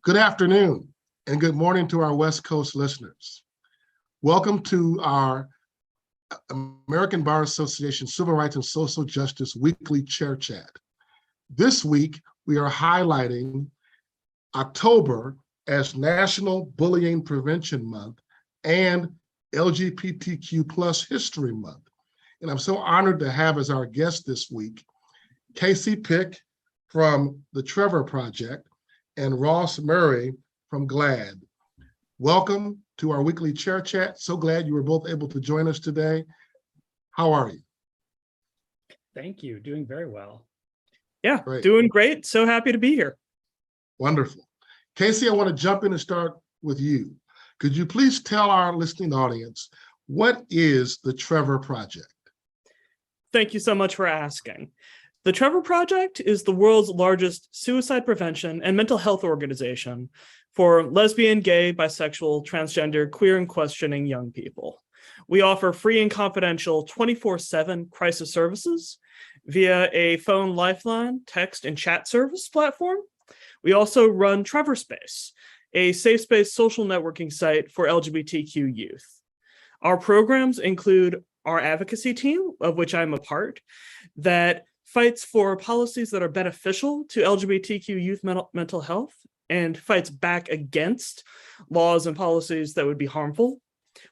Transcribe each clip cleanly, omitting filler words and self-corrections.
Good afternoon and good morning to our West Coast listeners. Welcome to our American Bar Association Civil Rights and Social Justice Weekly Chair Chat. This week, we are highlighting October as National Bullying Prevention Month and LGBTQ plus History Month. And I'm so honored to have as our guest this week, Casey Pick from the Trevor Project and Ross Murray from GLAAD. Welcome to our weekly chair chat. So glad you were both able to join us today. How are you? Thank you. Doing very well. Yeah, Great. Doing great. So happy to be here. Wonderful. Casey, I want to jump in and start with you. Could you please tell our listening audience, what is the Trevor Project? Thank you so much for asking. The Trevor Project is the world's largest suicide prevention and mental health organization for lesbian, gay, bisexual, transgender, queer, and questioning young people. We offer free and confidential 24/7 crisis services via a phone lifeline, text, and chat service platform. We also run Trevor Space, a safe space social networking site for LGBTQ youth. Our programs include our advocacy team, of which I'm a part, that fights for policies that are beneficial to LGBTQ youth mental health and fights back against laws and policies that would be harmful.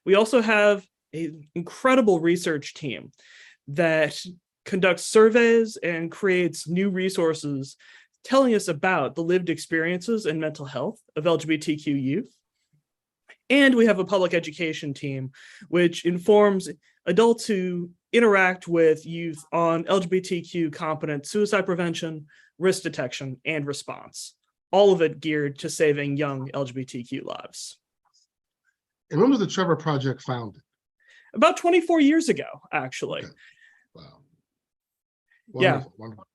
We also have an incredible research team that conducts surveys and creates new resources telling us about the lived experiences and mental health of LGBTQ youth. And we have a public education team, which informs adults who interact with youth on LGBTQ competent suicide prevention, risk detection, and response. All of it geared to saving young LGBTQ lives. And when was the Trevor Project founded? About 24 years ago, actually. Okay. Wow. Wonderful, wonderful.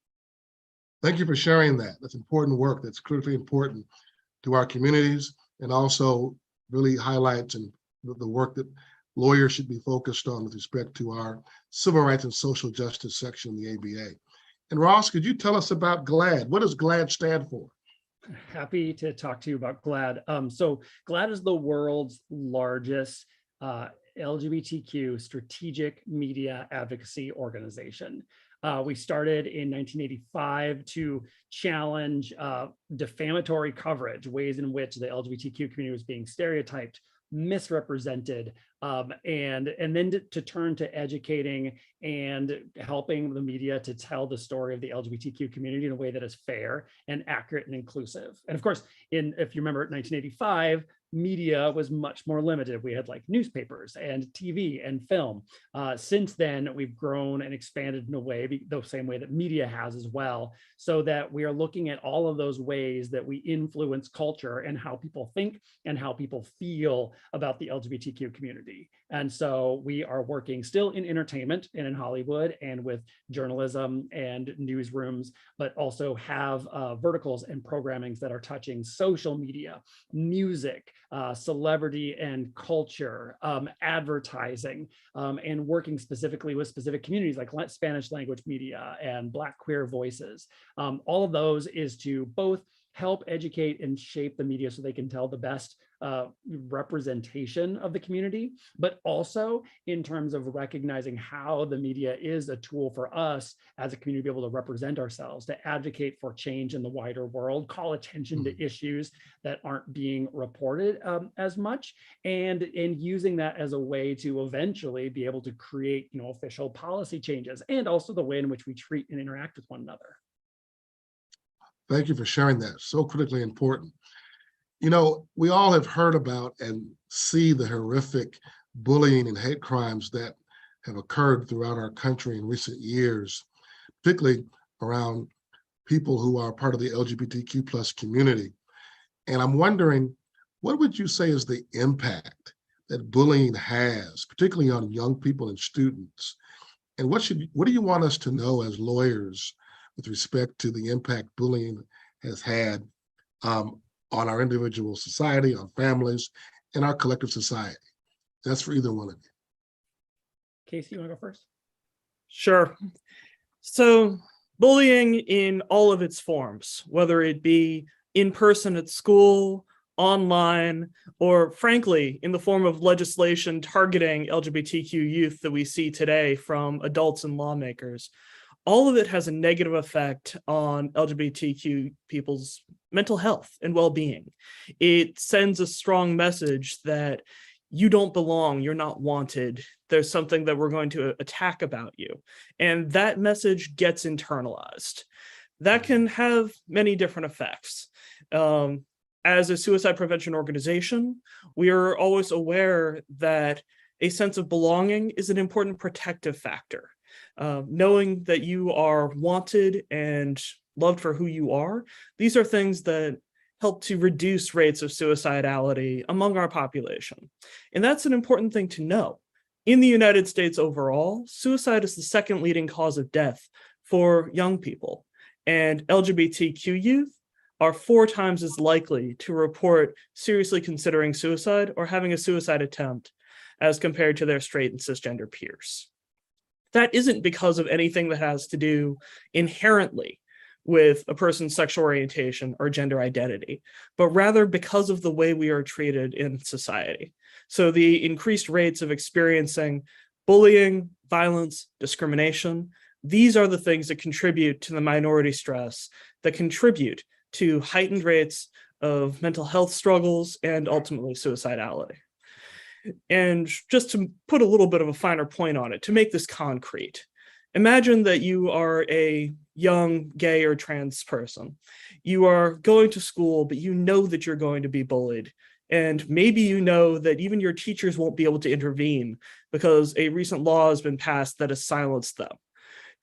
Thank you for sharing that. That's important work that's critically important to our communities and also really highlights and the work that lawyers should be focused on with respect to our civil rights and social justice section of the ABA. And Ross, could you tell us about GLAAD? What does GLAAD stand for? Happy to talk to you about GLAAD. So GLAAD is the world's largest LGBTQ strategic media advocacy organization. We started in 1985 to challenge defamatory coverage, ways in which the LGBTQ community was being stereotyped, misrepresented, and then to turn to educating and helping the media to tell the story of the LGBTQ community in a way that is fair and accurate and inclusive. And of course, if you remember, 1985, media was much more limited. We had like newspapers and TV and film. Since then, we've grown and expanded in a way, the same way that media has as well, so that we are looking at all of those ways that we influence culture and how people think and how people feel about the LGBTQ community. And so we are working still in entertainment and in Hollywood and with journalism and newsrooms, but also have verticals and programmings that are touching social media, music, celebrity and culture, advertising, and working specifically with specific communities like Spanish language media and Black queer voices. All of those is to both help educate and shape the media so they can tell the best representation of the community, but also in terms of recognizing how the media is a tool for us as a community to be able to represent ourselves, to advocate for change in the wider world, call attention to issues that aren't being reported as much, and using that as a way to eventually be able to create, official policy changes, and also the way in which we treat and interact with one another. Thank you for sharing that. So critically important. We all have heard about and see the horrific bullying and hate crimes that have occurred throughout our country in recent years, particularly around people who are part of the LGBTQ plus community. And I'm wondering, what would you say is the impact that bullying has, particularly on young people and students? And what do you want us to know as lawyers with respect to the impact bullying has had on our individual society, our families, and our collective society? That's for either one of you. Casey, you want to go first? Sure. So bullying in all of its forms, whether it be in person at school, online, or frankly, in the form of legislation targeting LGBTQ youth that we see today from adults and lawmakers, all of it has a negative effect on LGBTQ people's mental health and well-being. It sends a strong message that you don't belong, you're not wanted, there's something that we're going to attack about you. And that message gets internalized. That can have many different effects. As a suicide prevention organization, we are always aware that a sense of belonging is an important protective factor. Knowing that you are wanted and loved for who you are, these are things that help to reduce rates of suicidality among our population. And that's an important thing to know. In the United States overall, suicide is the second leading cause of death for young people, and LGBTQ youth are 4 times as likely to report seriously considering suicide or having a suicide attempt as compared to their straight and cisgender peers. That isn't because of anything that has to do inherently with a person's sexual orientation or gender identity, but rather because of the way we are treated in society. So the increased rates of experiencing bullying, violence, discrimination, these are the things that contribute to the minority stress, that contribute to heightened rates of mental health struggles and ultimately suicidality. And just to put a little bit of a finer point on it, to make this concrete, imagine that you are a young gay or trans person. You are going to school, but you know that you're going to be bullied. And maybe you know that even your teachers won't be able to intervene because a recent law has been passed that has silenced them.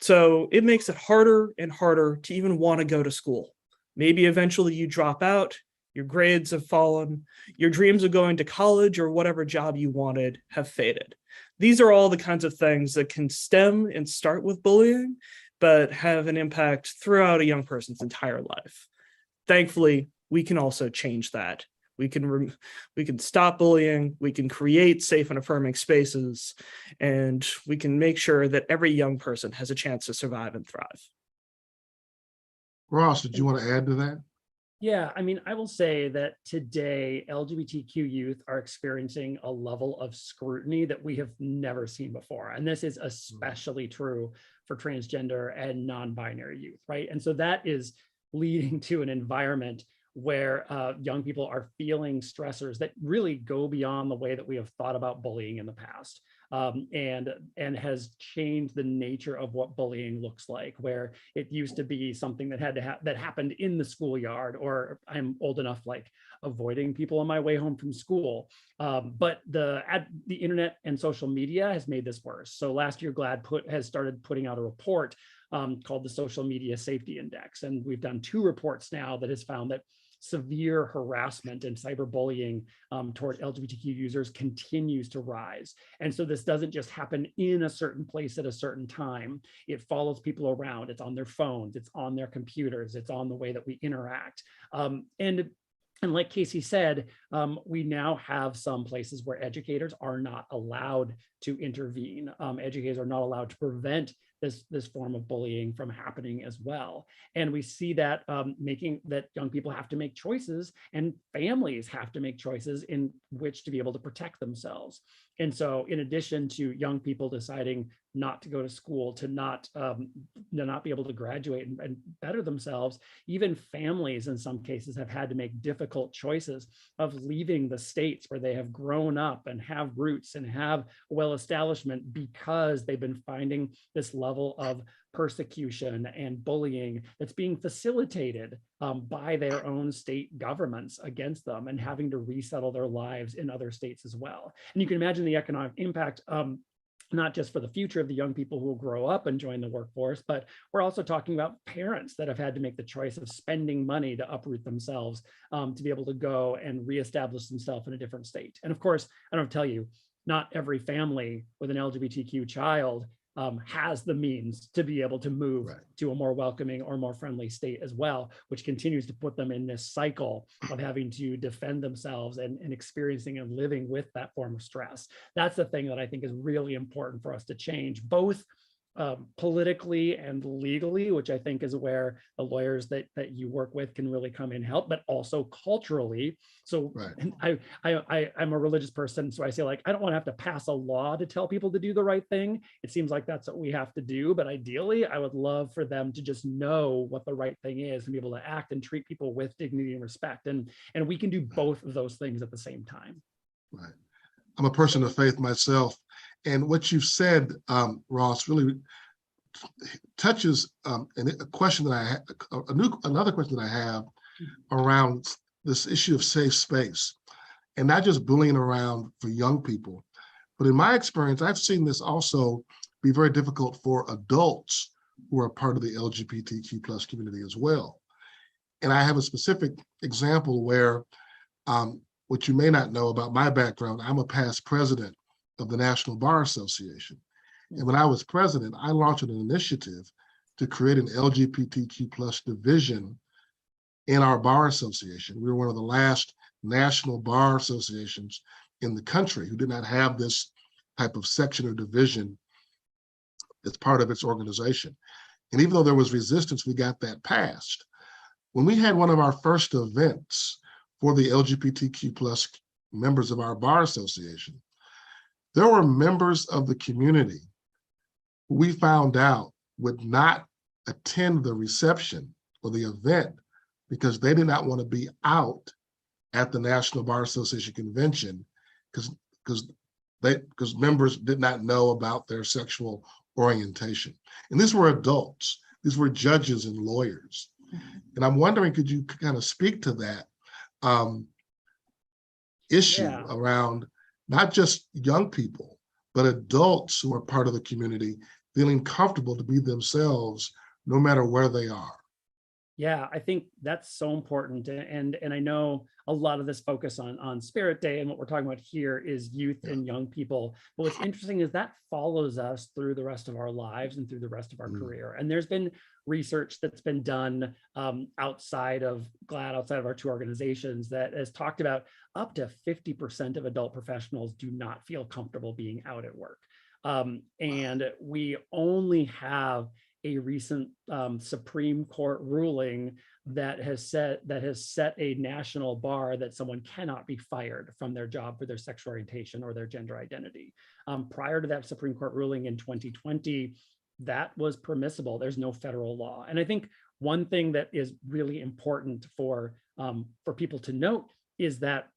So it makes it harder and harder to even want to go to school. Maybe eventually you drop out, your grades have fallen, your dreams of going to college or whatever job you wanted have faded. These are all the kinds of things that can stem and start with bullying, but have an impact throughout a young person's entire life. Thankfully, we can also change that. We can stop bullying, we can create safe and affirming spaces, and we can make sure that every young person has a chance to survive and thrive. Ross, did you want to add to that? Yeah, I mean, I will say that today LGBTQ youth are experiencing a level of scrutiny that we have never seen before. And this is especially true for transgender and non-binary youth, right? And so that is leading to an environment where young people are feeling stressors that really go beyond the way that we have thought about bullying in the past. And has changed the nature of what bullying looks like, where it used to be something that had to that happened in the schoolyard, or I'm old enough, like avoiding people on my way home from school. But the internet and social media has made this worse. So last year, GLAAD has started putting out a report called the Social Media Safety Index, and we've done 2 reports now that has found that severe harassment and cyberbullying toward LGBTQ users continues to rise. And so this doesn't just happen in a certain place at a certain time. It follows people around. It's on their phones, it's on their computers, it's on the way that we interact. And like Casey said, we now have some places where educators are not allowed to intervene. Educators are not allowed to prevent this form of bullying from happening as well. And we see that making that young people have to make choices, and families have to make choices in which to be able to protect themselves. And so in addition to young people deciding not to go to school, to not be able to graduate and better themselves, even families in some cases have had to make difficult choices of leaving the states where they have grown up and have roots and have well establishment, because they've been finding this level of persecution and bullying that's being facilitated by their own state governments against them, and having to resettle their lives in other states as well. And you can imagine the economic impact, not just for the future of the young people who will grow up and join the workforce, but we're also talking about parents that have had to make the choice of spending money to uproot themselves to be able to go and reestablish themselves in a different state. And of course, I don't tell you, not every family with an LGBTQ child has the means to be able to move to a more welcoming or more friendly state as well, which continues to put them in this cycle of having to defend themselves and experiencing and living with that form of stress. That's the thing that I think is really important for us to change, both politically and legally, which I think is where the lawyers that you work with can really come in and help, but also culturally. So Right. I'm a religious person, so I say, like, I don't want to have to pass a law to tell people to do the right thing. It seems like that's what we have to do, but ideally I would love for them to just know what the right thing is and be able to act and treat people with dignity and respect. And we can do both of those things at the same time. Right. I'm a person of faith myself. And what you've said, Ross, really touches and a question that I have, another question that I have around this issue of safe space, and not just bullying around for young people, but in my experience, I've seen this also be very difficult for adults who are part of the LGBTQ plus community as well. And I have a specific example where, what you may not know about my background, I'm a past president of the National Bar Association. And when I was president, I launched an initiative to create an LGBTQ plus division in our bar association. We were one of the last national bar associations in the country who did not have this type of section or division as part of its organization. And even though there was resistance, we got that passed. When we had one of our first events for the LGBTQ plus members of our bar association, there were members of the community who we found out would not attend the reception or the event because they did not want to be out at the National Bar Association convention because members did not know about their sexual orientation. And these were adults. These were judges and lawyers. And I'm wondering, could you kind of speak to that issue around not just young people, but adults who are part of the community feeling comfortable to be themselves no matter where they are? Yeah, I think that's so important. And I know a lot of this focus on Spirit Day and what we're talking about here is youth and young people. But what's interesting is that follows us through the rest of our lives and through the rest of our career. And there's been research that's been done outside of GLAAD, outside of our two organizations, that has talked about up to 50% of adult professionals do not feel comfortable being out at work. And we only have a recent Supreme Court ruling that has set a national bar that someone cannot be fired from their job for their sexual orientation or their gender identity. Prior to that Supreme Court ruling in 2020, that was permissible. There's no federal law. And I think one thing that is really important for people to note is that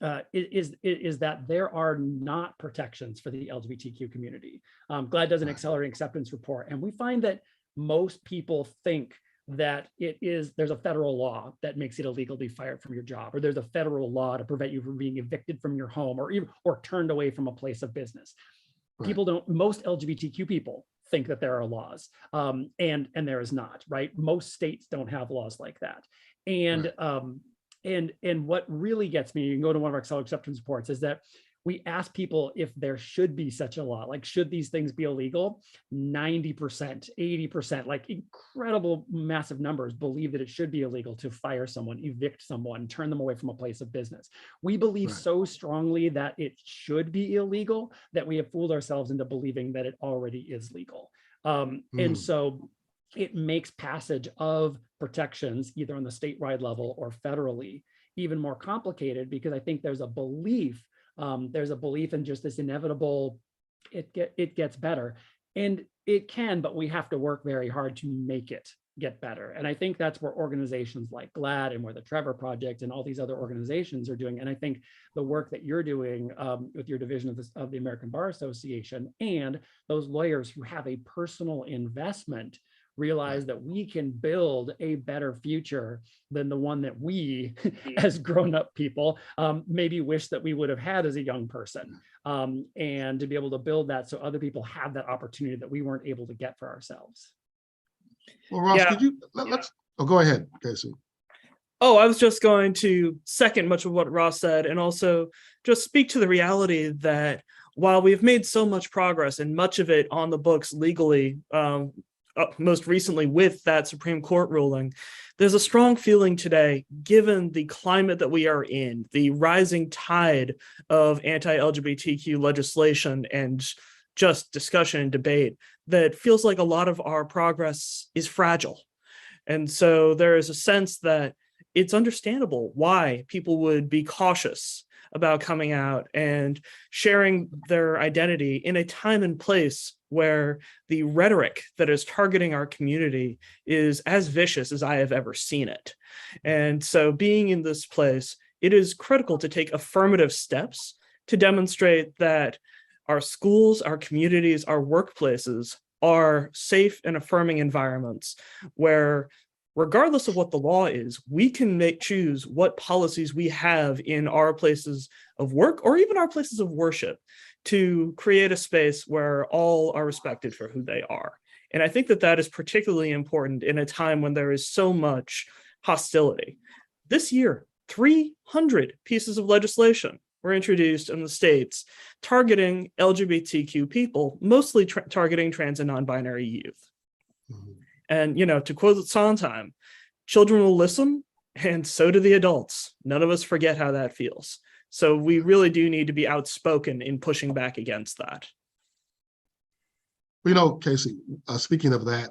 that there are not protections for the LGBTQ community. GLAAD does an accelerated acceptance report, and we find that most people think that there's a federal law that makes it illegal to be fired from your job, or there's a federal law to prevent you from being evicted from your home or turned away from a place of business. Right. Most LGBTQ people think that there are laws, and there is not, right? Most states don't have laws like that. And right. And what really gets me, you can go to one of our accelerated acceptance reports, is that we ask people if there should be such a law, like should these things be illegal? 90%, 80%, like incredible massive numbers believe that it should be illegal to fire someone, evict someone, turn them away from a place of business. We believe so strongly that it should be illegal that we have fooled ourselves into believing that it already is legal. And so it makes passage of protections either on the statewide level or federally even more complicated, because I think there's a belief in just this inevitable, it gets better, and it can, but we have to work very hard to make it get better. And I think that's where organizations like GLAAD and where the Trevor Project and all these other organizations are doing. And I think the work that you're doing with your division of the American Bar Association and those lawyers who have a personal investment realize that we can build a better future than the one that we as grown-up people maybe wish that we would have had as a young person, and to be able to build that so other people have that opportunity that we weren't able to get for ourselves. Well, Ross, could you go ahead, Casey. Oh, I was just going to second much of what Ross said, and also just speak to the reality that while we've made so much progress and much of it on the books legally, most recently with that Supreme Court ruling, there's a strong feeling today, given the climate that we are in, the rising tide of anti-LGBTQ legislation and just discussion and debate that feels like a lot of our progress is fragile. And so there is a sense that it's understandable why people would be cautious about coming out and sharing their identity in a time and place where the rhetoric that is targeting our community is as vicious as I have ever seen it. And so being in this place, it is critical to take affirmative steps to demonstrate that our schools, our communities, our workplaces are safe and affirming environments where, regardless of what the law is, we can choose what policies we have in our places of work or even our places of worship to create a space where all are respected for who they are. And I think that that is particularly important in a time when there is so much hostility. This year, 300 pieces of legislation were introduced in the states targeting LGBTQ people, mostly targeting trans and non-binary youth. Mm-hmm. And, to quote Sondheim, children will listen, and so do the adults. None of us forget how that feels. So we really do need to be outspoken in pushing back against that. Casey, speaking of that,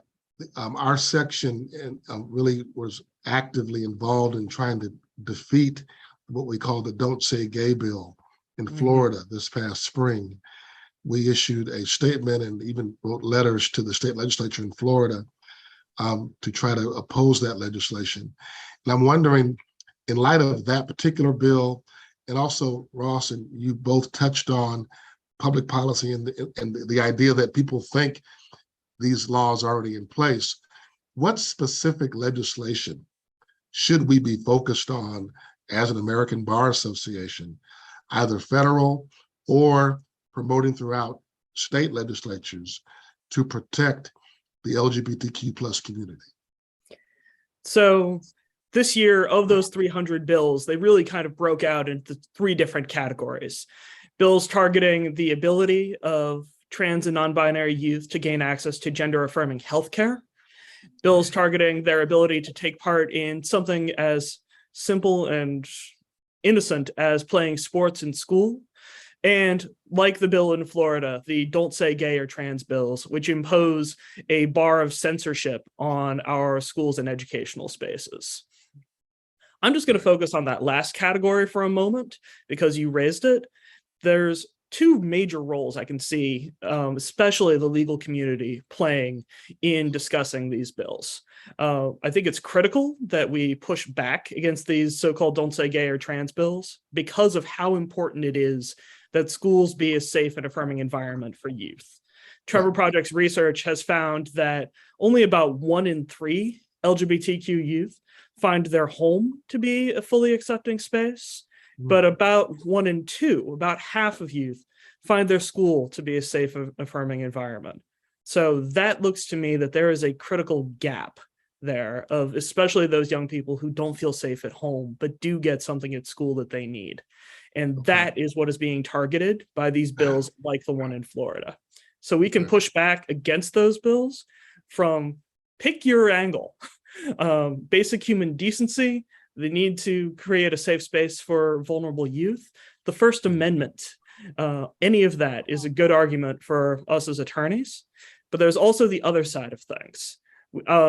our section really was actively involved in trying to defeat what we call the Don't Say Gay bill in Florida this past spring. We issued a statement and even wrote letters to the state legislature in Florida to try to oppose that legislation. And I'm wondering, in light of that particular bill, and also Ross and you both touched on public policy and the idea that people think these laws are already in place, what specific legislation should we be focused on as an American Bar Association, either federal or promoting throughout state legislatures to protect the LGBTQ plus community? So this year, of those 300 bills, they really kind of broke out into 3 different categories. Bills targeting the ability of trans and non-binary youth to gain access to gender-affirming healthcare. Bills targeting their ability to take part in something as simple and innocent as playing sports in school. And like the bill in Florida, the Don't Say Gay or Trans bills, which impose a bar of censorship on our schools and educational spaces. I'm just going to focus on that last category for a moment because you raised it. There's 2 major roles I can see, especially the legal community playing in discussing these bills. I think it's critical that we push back against these so-called Don't Say Gay or Trans bills because of how important it is that schools be a safe and affirming environment for youth. Trevor Project's research has found that only about 1 in 3 LGBTQ youth find their home to be a fully accepting space, but about 1 in 2, about half of youth, find their school to be a safe, affirming environment. So that looks to me that there is a critical gap there of especially those young people who don't feel safe at home, but do get something at school that they need. And that is what is being targeted by these bills like the one in Florida. So we can push back against those bills from pick your angle. Basic human decency, the need to create a safe space for vulnerable youth, the First Amendment, any of that is a good argument for us as attorneys. But there's also the other side of things.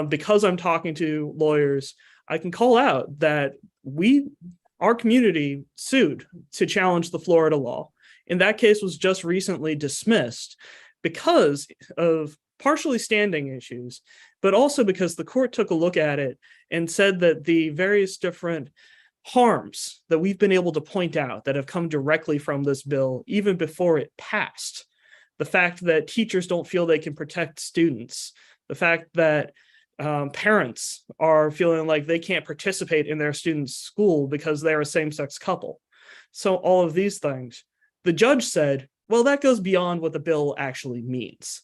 Because I'm talking to lawyers, I can call out that our community sued to challenge the Florida law. And that case was just recently dismissed because of partially standing issues, but also because the court took a look at it and said that the various different harms that we've been able to point out that have come directly from this bill, even before it passed, the fact that teachers don't feel they can protect students, the fact that parents are feeling like they can't participate in their students' school because they're a same-sex couple. So all of these things, the judge said, well, that goes beyond what the bill actually means.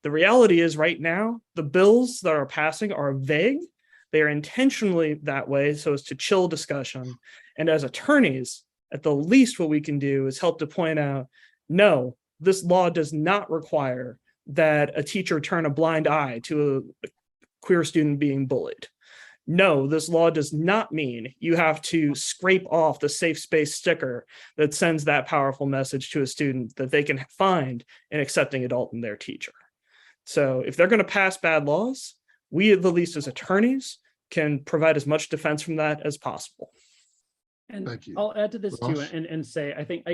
The reality is right now, the bills that are passing are vague. They are intentionally that way so as to chill discussion. And as attorneys, at the least what we can do is help to point out, no, this law does not require that a teacher turn a blind eye to a queer student being bullied. no, this law does not mean you have to scrape off the safe space sticker that sends that powerful message to a student that they can find an accepting adult in their teacher. So if they're going to pass bad laws, we, at the least as attorneys, can provide as much defense from that as possible. And Thank you. I'll add to this too, Ross? and say, I think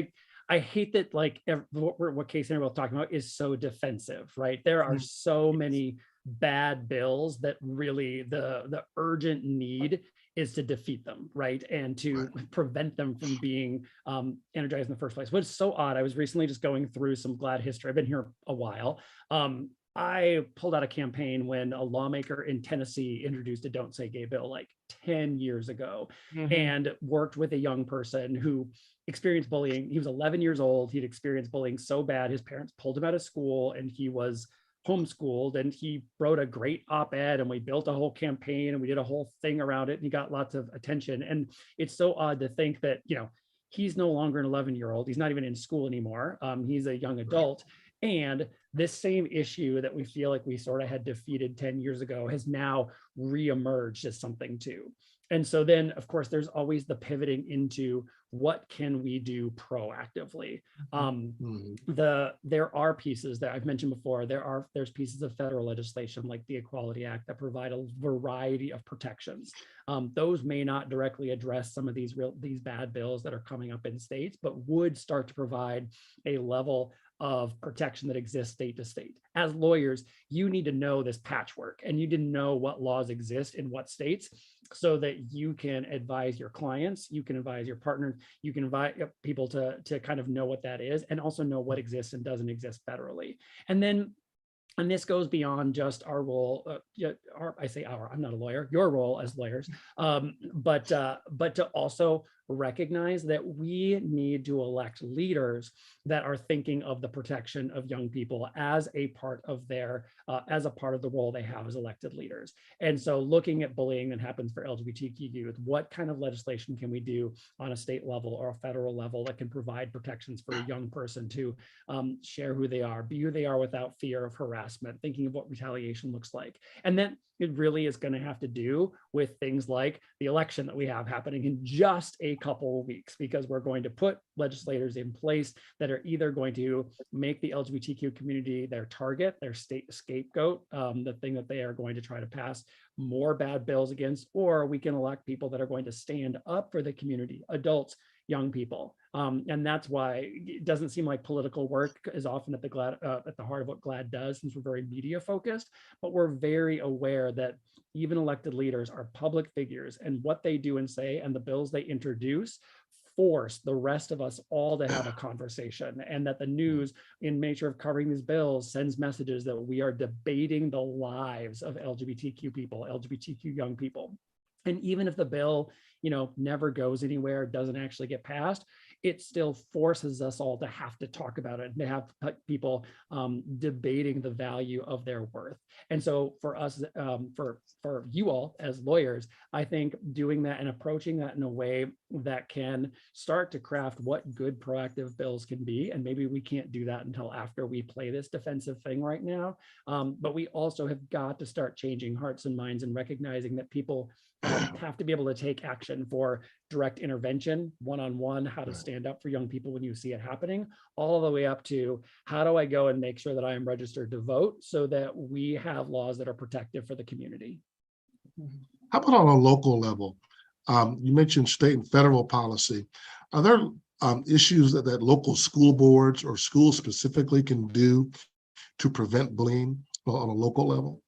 I hate that like what Casey and I were both talking about is so defensive, right? There are so many bad bills that really the urgent need is to defeat them, right? And to prevent them from being energized in the first place. What's so odd, I was recently just going through some GLAAD history. I've been here a while. I pulled out a campaign when a lawmaker in Tennessee introduced a Don't Say Gay bill like 10 years ago, and worked with a young person who experienced bullying. He was 11 years old. He'd experienced bullying so bad, his parents pulled him out of school and he was homeschooled, and he wrote a great op-ed, and we built a whole campaign and we did a whole thing around it, and he got lots of attention. And it's so odd to think that, you know, he's no longer an 11-year-old. He's not even in school anymore. He's a young adult. And this same issue that we feel like we sort of had defeated 10 years ago has now reemerged as something too. And so then, of course, there's always the pivoting into what can we do proactively. There are pieces that I've mentioned before. There's pieces of federal legislation like the Equality Act that provide a variety of protections. Those may not directly address some of these bad bills that are coming up in states, but would start to provide a level of protection that exists state to state. As lawyers, you need to know this patchwork, and you didn't know what laws exist in what states, so that you can advise your clients, you can advise your partners, you can invite people to kind of know what that is, and also know what exists and doesn't exist federally. And this goes beyond just our role, I'm not a lawyer, your role as lawyers, but to also recognize that we need to elect leaders that are thinking of the protection of young people as a part of their, as a part of the role they have as elected leaders. And so looking at bullying that happens for LGBTQ youth, what kind of legislation can we do on a state level or a federal level that can provide protections for a young person to share who they are, be who they are without fear of harassment, thinking of what retaliation looks like. And then it really is going to have to do with things like the election that we have happening in just a couple of weeks, because we're going to put legislators in place that are either going to make the LGBTQ community their target, their state scapegoat, the thing that they are going to try to pass more bad bills against, or we can elect people that are going to stand up for the community, adults, young people. And that's why it doesn't seem like political work is often at the GLAAD, at the heart of what GLAAD does, since we're very media focused, but we're very aware that even elected leaders are public figures, and what they do and say and the bills they introduce force the rest of us all to have a conversation, and that the news, in nature of covering these bills, sends messages that we are debating the lives of LGBTQ people, LGBTQ young people. And even if the bill, never goes anywhere, doesn't actually get passed, it still forces us all to have to talk about it and to have people debating the value of their worth. And so for us, for you all as lawyers, I think doing that and approaching that in a way that can start to craft what good proactive bills can be. And maybe we can't do that until after we play this defensive thing right now. But we also have got to start changing hearts and minds and recognizing that people have to be able to take action for direct intervention, one-on-one, how to stand up for young people when you see it happening, all the way up to how do I go and make sure that I am registered to vote so that we have laws that are protective for the community. How about on a local level? You mentioned state and federal policy. Are there issues that local school boards or schools specifically can do to prevent bullying on a local level?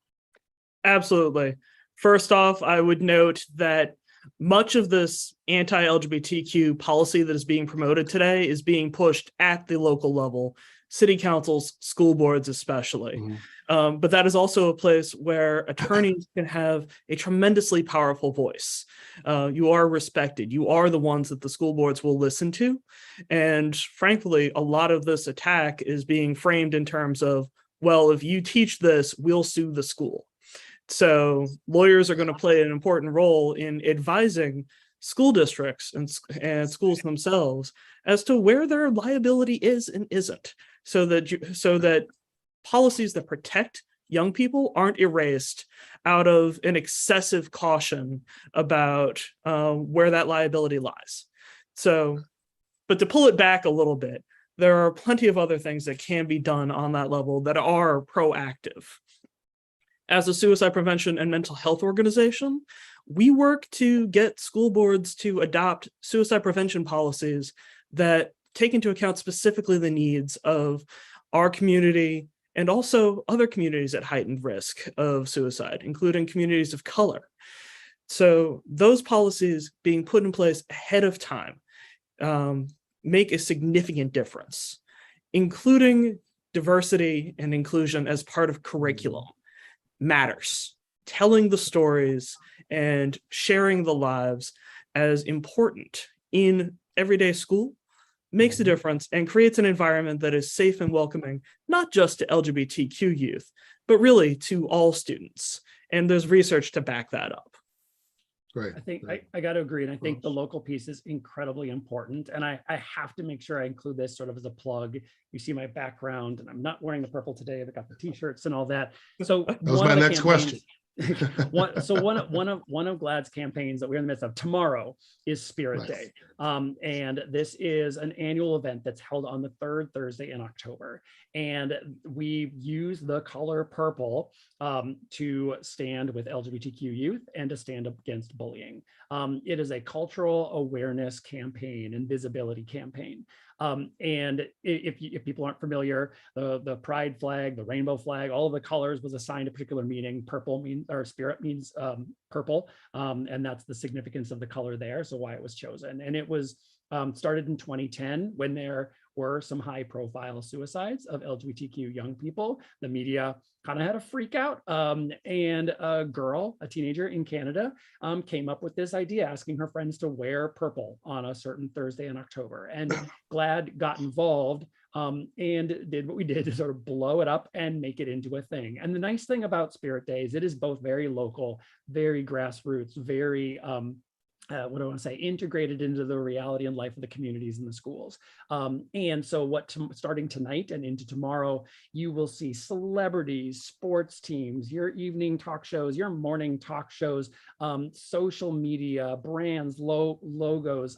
Absolutely. First off, I would note that much of this anti-LGBTQ policy that is being promoted today is being pushed at the local level, city councils, school boards especially. But that is also a place where attorneys can have a tremendously powerful voice. You are respected. You are the ones that the school boards will listen to. And frankly, a lot of this attack is being framed in terms of, well, if you teach this, we'll sue the school. So lawyers are going to play an important role in advising school districts and schools themselves as to where their liability is and isn't, so that policies that protect young people aren't erased out of an excessive caution about where that liability lies. So, but to pull it back a little bit, there are plenty of other things that can be done on that level that are proactive. As a suicide prevention and mental health organization, we work to get school boards to adopt suicide prevention policies that take into account specifically the needs of our community and also other communities at heightened risk of suicide, including communities of color. So those policies being put in place ahead of time make a significant difference, including diversity and inclusion as part of curriculum matters. Telling the stories and sharing the lives as important in everyday school makes a difference and creates an environment that is safe and welcoming, not just to LGBTQ youth, but really to all students. And there's research to back that up. Great. I think I got to agree. And I think the local piece is incredibly important. And I have to make sure I include this sort of as a plug. You see my background, and I'm not wearing the purple today. I've got the t-shirts and all that. So That was my next question. one of GLAAD's campaigns that we're in the midst of tomorrow is Spirit Day. And this is an annual event that's held on the third Thursday in October. And we use the color purple to stand with LGBTQ youth and to stand up against bullying. It is a cultural awareness campaign and visibility campaign. And if people aren't familiar, the pride flag, the rainbow flag, all of the colors was assigned a particular meaning. Purple means, or spirit means purple. And that's the significance of the color there. So why it was chosen. And it was started in 2010 when there were some high profile suicides of LGBTQ young people. The media kind of had a freak out, and a girl, a teenager in Canada, came up with this idea, asking her friends to wear purple on a certain Thursday in October. And GLAAD got involved and did what we did to sort of blow it up and make it into a thing. And the nice thing about Spirit Day is it is both very local, very grassroots, very what do I want to say, integrated into the reality and life of the communities and the schools. And so starting tonight and into tomorrow, you will see celebrities, sports teams, your evening talk shows, your morning talk shows, social media, brands, logos,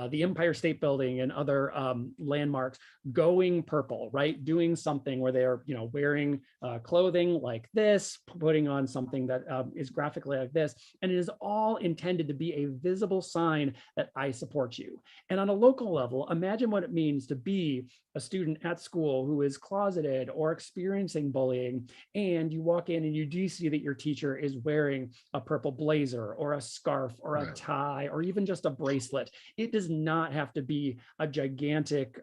the Empire State Building and other landmarks going purple, right? Doing something where they're, wearing clothing like this, putting on something that is graphically like this. And it is all intended to be a visible sign that I support you. And on a local level, imagine what it means to be a student at school who is closeted or experiencing bullying, and you walk in and you do see that your teacher is wearing a purple blazer or a scarf or a tie or even just a bracelet. It does not have to be a gigantic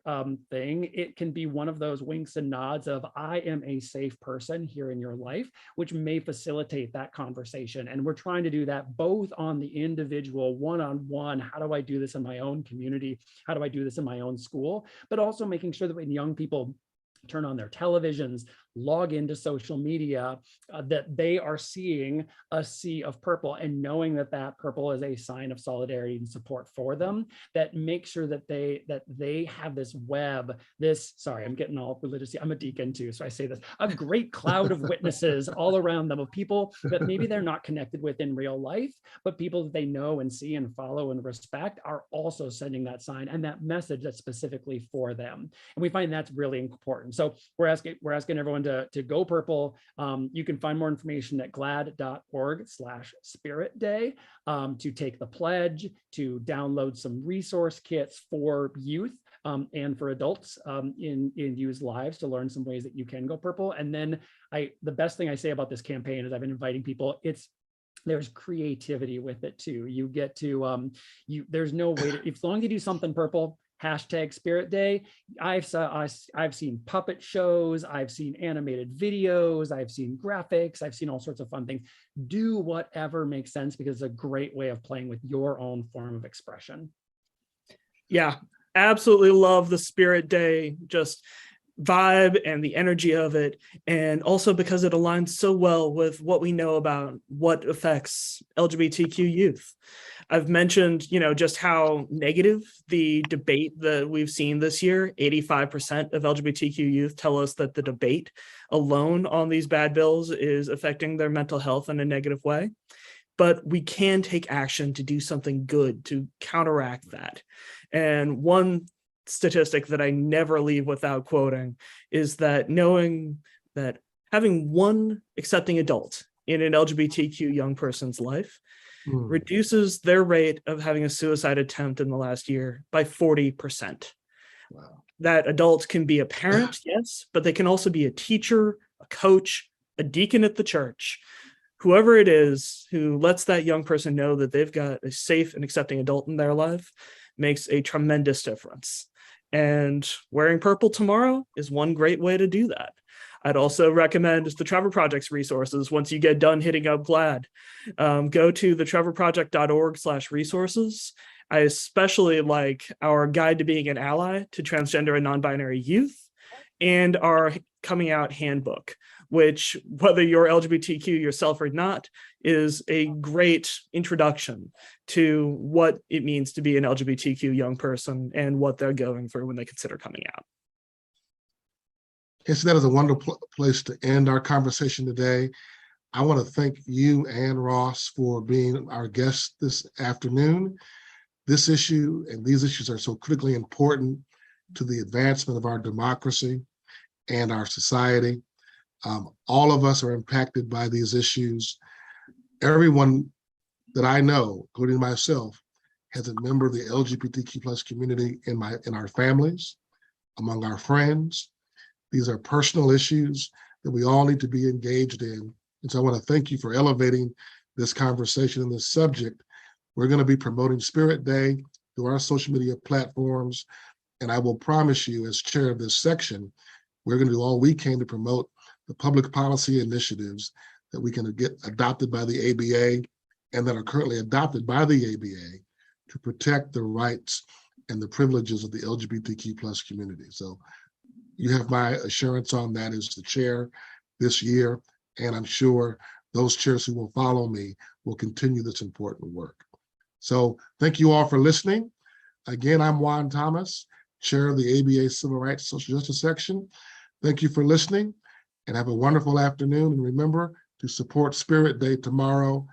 thing. It can be one of those winks and nods of, I am a safe person here in your life, which may facilitate that conversation. And we're trying to do that both on the individual, one-on-one, how do I do this in my own community? How do I do this in my own school? But also making sure that when young people turn on their televisions, log into social media, that they are seeing a sea of purple and knowing that that purple is a sign of solidarity and support for them, that makes sure that they have this web, sorry, I'm getting all religious. I'm a deacon too, so I say this, a great cloud of witnesses all around them of people that maybe they're not connected with in real life, but people that they know and see and follow and respect are also sending that sign and that message that's specifically for them. And we find that's really important. So we're asking everyone to go purple. You can find more information at glaad.org/Spirit Day to take the pledge, to download some resource kits for youth and for adults in youth lives to learn some ways that you can go purple. And then the best thing I say about this campaign is I've been inviting people, there's creativity with it too. You get to, there's no way to, as long as you do something purple, #Spirit Day. I've seen puppet shows, I've seen animated videos, I've seen graphics, I've seen all sorts of fun things. Do whatever makes sense because it's a great way of playing with your own form of expression. Yeah, absolutely love the Spirit Day, just vibe and the energy of it, and also because it aligns so well with what we know about what affects LGBTQ youth. I've mentioned, just how negative the debate that we've seen this year. 85% of LGBTQ youth tell us that the debate alone on these bad bills is affecting their mental health in a negative way. But we can take action to do something good to counteract that. And one statistic that I never leave without quoting is that knowing that having one accepting adult in an LGBTQ young person's life reduces their rate of having a suicide attempt in the last year by 40%. Wow. That adult can be a parent, yes, but they can also be a teacher, a coach, a deacon at the church, whoever it is who lets that young person know that they've got a safe and accepting adult in their life makes a tremendous difference. And wearing purple tomorrow is one great way to do that. I'd also recommend the Trevor Project's resources. Once you get done hitting up GLAAD, go to thetrevorproject.org/resources. I especially like our guide to being an ally to transgender and non-binary youth and our coming out handbook, which, whether you're LGBTQ yourself or not, is a great introduction to what it means to be an LGBTQ young person and what they're going through when they consider coming out. Okay, so that is a wonderful place to end our conversation today. I want to thank you and Ross for being our guest this afternoon. This issue and these issues are so critically important to the advancement of our democracy and our society. All of us are impacted by these issues. Everyone that I know, including myself, has a member of the LGBTQ plus community in our families, among our friends. These are personal issues that we all need to be engaged in. And so I want to thank you for elevating this conversation and this subject. We're going to be promoting Spirit Day through our social media platforms. And I will promise you, as chair of this section, we're going to do all we can to promote the public policy initiatives that we can get adopted by the ABA and that are currently adopted by the ABA to protect the rights and the privileges of the LGBTQ plus community. So you have my assurance on that as the chair this year, and I'm sure those chairs who will follow me will continue this important work. So thank you all for listening. Again, I'm Juan Thomas, chair of the ABA Civil Rights Social Justice Section. Thank you for listening and have a wonderful afternoon. And remember to support Spirit Day tomorrow